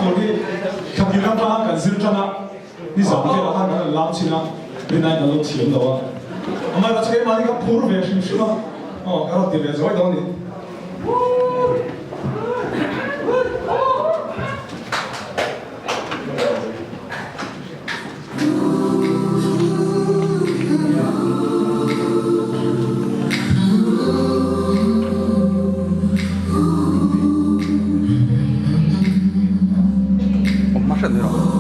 저기 경기가 봐 간슬잖아 니서 그게 하나 람치나 리나이 나도 지연다와 엄마가 저게 많이가 보르 배심 싫어 가라 뒤에 저기 나오니 Masz jedno.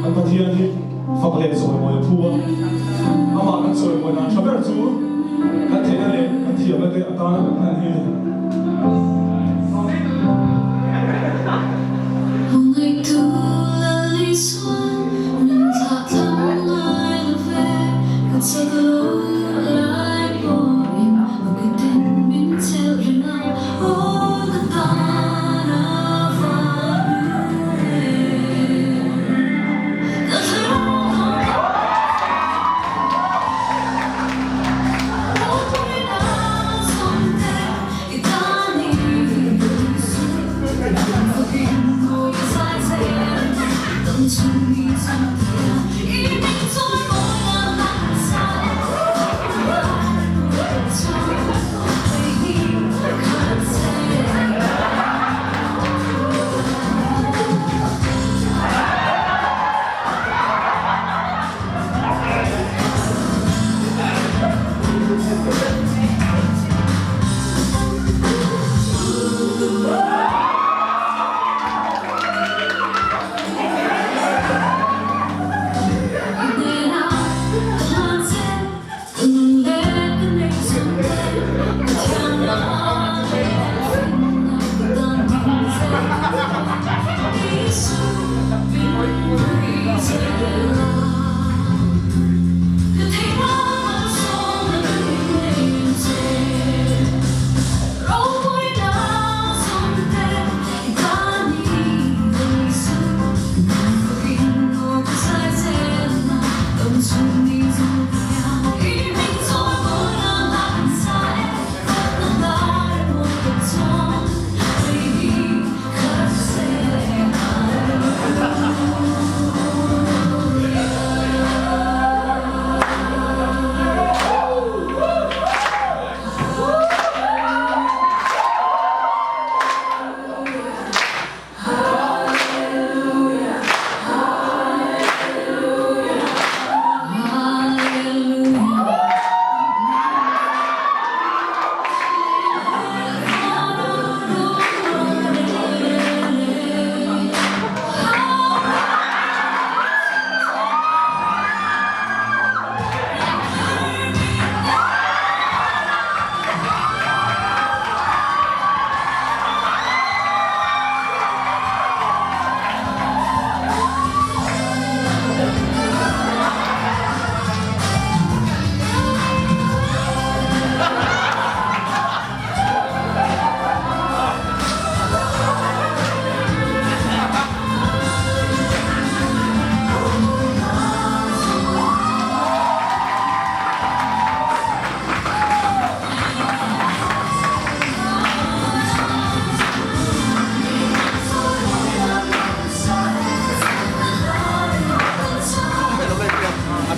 anh ta thiên đi phật lệ rồi mọi thua ama anh rồi mọi nào cho biết chú anh thế này anh thiệp lên đây anh ta nó anh như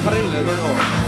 Parallel,